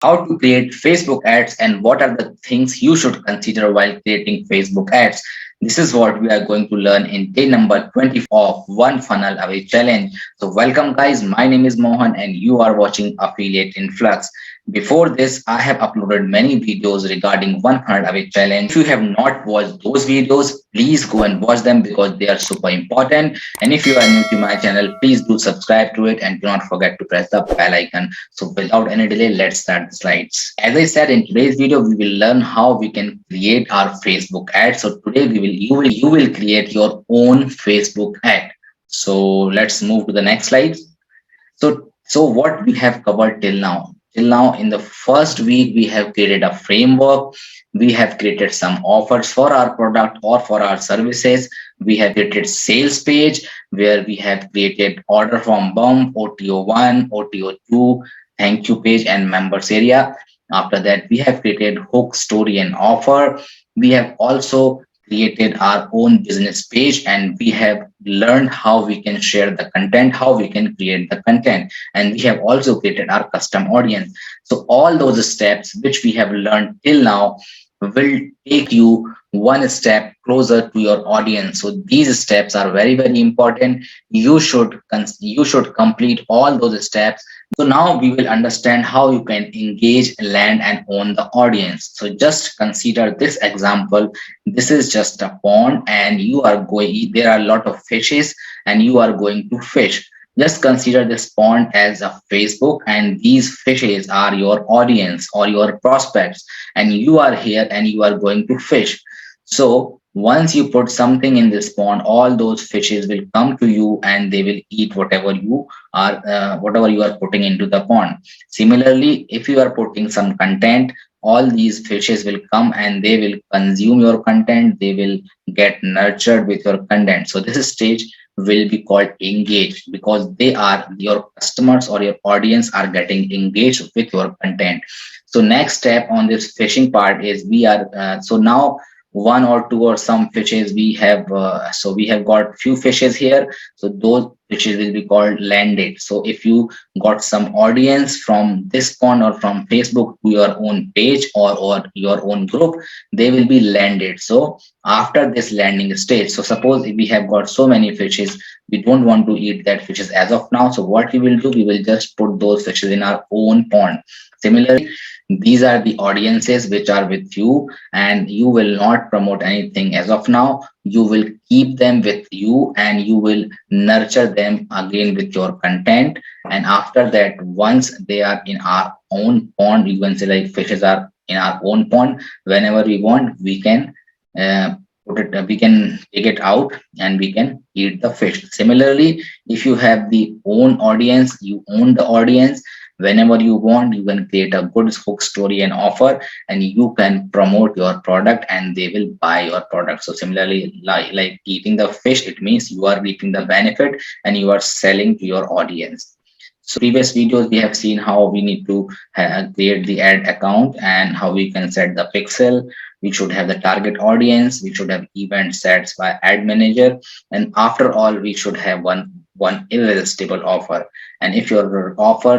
how to create Facebook ads and what are the things you should consider while creating Facebook ads. This is what we are going to learn in day number 24 of One Funnel Away Challenge. So welcome guys, my name is Mohan and you are watching Affiliate Influx. Before this, I have uploaded many videos regarding One Funnel Away Challenge. If you have not watched those videos, please go and watch them because they are super important. And if you are new to my channel, please do subscribe to it and do not forget to press the bell icon. So without any delay, let's start the slides. As I said in today's video, we will learn how we can create our Facebook ad. So today you will create your own Facebook ad. So let's move to the next slide. So what we have covered till now? Till now, in the first week, we have created a framework. We have created some offers for our product or for our services. We have created sales page where we have created order form bump, OTO1, OTO2, thank you page, and members area. After that, we have created hook, story, and offer. We have also created our own business page and we have learned how we can share the content, how we can create the content, and we have also created our custom audience. So all those steps which we have learned till now will take you one step closer to your audience. So these steps are very important. You should complete all those steps. So now we will understand how you can engage, land, and own the audience. So just consider this example. This is just a pond and there are a lot of fishes and you are going to fish. Just consider this pond as a Facebook and these fishes are your audience or your prospects, and you are here and you are going to fish. So once you put something in this pond, all those fishes will come to you and they will eat whatever you are putting into the pond. Similarly, if you are putting some content, all these fishes will come and they will consume your content. They will get nurtured with your content. So this stage will be called engaged because they are your customers or your audience are getting engaged with your content. So next step on this fishing part is so now one or two or some fishes we have, so we have got few fishes here, so those fishes will be called landed. So if you got some audience from this pond or from Facebook to your own page or your own group, they will be landed. So after this landing stage, so suppose if we have got so many fishes, we don't want to eat that fishes as of now. So what we will do, we will just put those fishes in our own pond. Similarly, these are the audiences which are with you and you will not promote anything as of now. You will keep them with you and you will nurture them again with your content. And after that, once they are in our own pond, you can say like fishes are in our own pond, whenever we want we can uh, we can take it out and we can eat the fish. Similarly, if you have the own audience, you own the audience, whenever you want you can create a good hook, story, and offer, and you can promote your product and they will buy your product. So similarly, like eating the fish, it means you are reaping the benefit and you are selling to your audience. So previous videos we have seen how we need to create the ad account and how we can set the pixel. We should have the target audience, we should have event sets by ad manager, and after all we should have one irresistible offer. And if your offer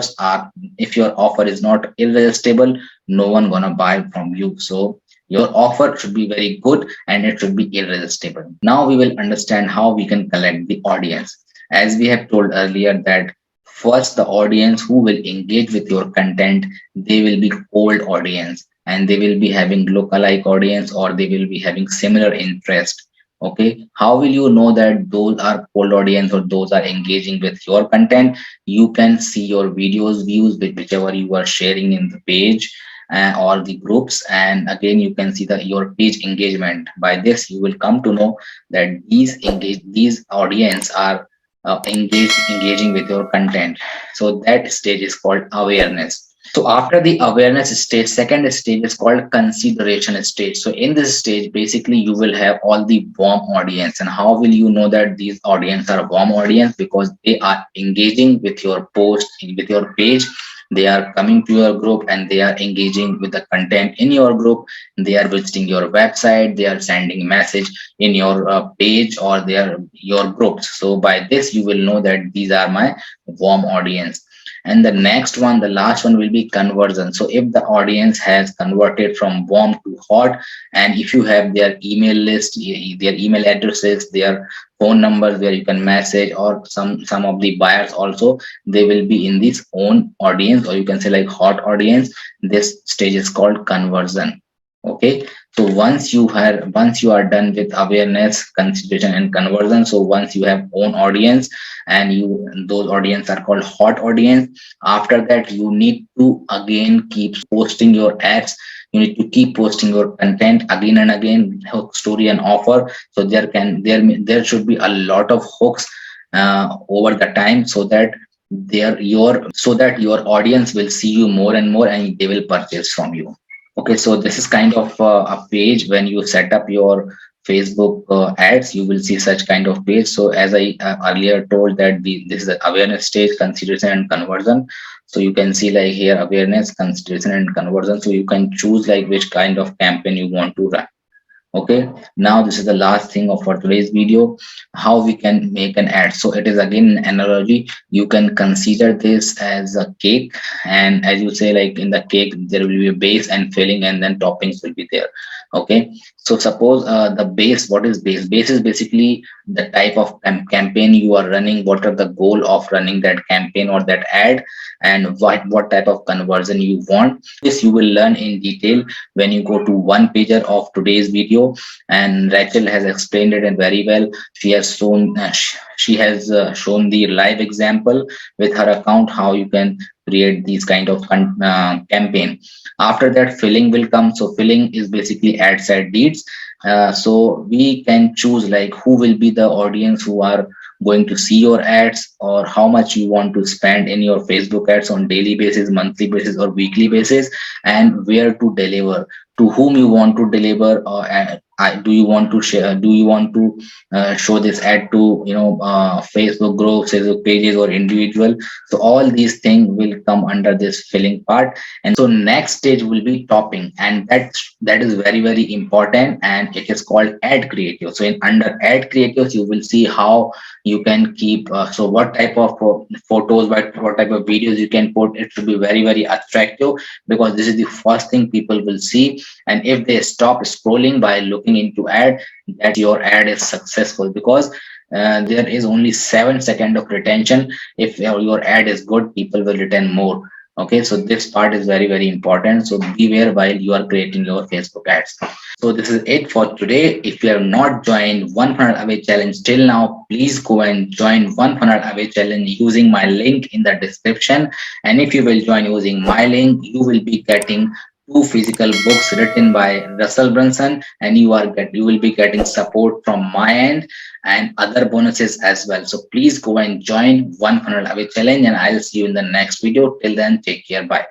is not irresistible, no one gonna buy from you. So your offer should be very good and it should be irresistible. Now we will understand how we can collect the audience. As we have told earlier that first the audience who will engage with your content, they will be cold audience and they will be having lookalike audience or they will be having similar interest. Okay, how will you know that those are cold audience or those are engaging with your content? You can see your videos views with whichever you are sharing in the page or the groups, and again you can see the your page engagement. By this you will come to know that these audience are engaging with your content. So that stage is called awareness. So after the awareness stage, second stage is called consideration stage. So in this stage, basically you will have all the warm audience. And how will you know that these audience are warm audience? Because they are engaging with your post, with your page. They are coming to your group and they are engaging with the content in your group. They are visiting your website. They are sending message in your page or your groups. So by this you will know that these are my warm audience. And the next one, the last one, will be conversion. So if the audience has converted from warm to hot, and if you have their email list, their email addresses, their phone numbers where you can message, or some of the buyers also, they will be in this own audience, or you can say like hot audience. This stage is called conversion. Okay, so once you are done with awareness, consideration, and conversion, so once you have own audience, and you those audience are called hot audience, after that you need to again keep posting your ads. You need to keep posting your content again and again, hook, story, and offer. So there should be a lot of hooks over the time, so that your audience will see you more and more, and they will purchase from you. Okay, so this is kind of a page when you set up your Facebook ads, you will see such kind of page. So as I earlier told that this is the awareness stage, consideration, and conversion. So you can see like here awareness, consideration, and conversion. So you can choose like which kind of campaign you want to run. Okay, now this is the last thing of for today's video, how we can make an ad. So it is again an analogy. You can consider this as a cake, and as you say, like in the cake there will be a base and filling, and then toppings will be there. Okay, so suppose the base, what is base? Base is basically the type of campaign you are running, what are the goal of running that campaign or that ad, and what type of conversion you want. This you will learn in detail when you go to one pager of today's video, and Rachel has explained it very well. She has shown the live example with her account how you can create these kind of campaign. After that, filling will come. So filling is basically ad set leads. So we can choose like who will be the audience who are going to see your ads, or how much you want to spend in your Facebook ads on daily basis, monthly basis, or weekly basis, and where to deliver, to whom you want to deliver, or do you want to share, do you want to show this ad to Facebook groups, Facebook pages, or individual. So all these things will come under this filling part. And so next stage will be topping, and that is very very important, and it is called ad creative. So in under ad creatives you will see how you can keep so what type of photos, what type of videos you can put. It should be very very attractive, because this is the first thing people will see, and if they stop scrolling by looking into ad, that your ad is successful, because there is only 7 seconds of retention. If your ad is good, people will retain more. Okay, so this part is very very important, so beware while you are creating your Facebook ads. So this is it for today. If you have not joined one funnel away challenge till now, please go and join one funnel away challenge using my link in the description. And if you will join using my link, you will be getting two physical books written by Russell Brunson, and you will be getting support from my end and other bonuses as well. So please go and join one funnel away challenge, and I'll see you in the next video. Till then, take care. Bye.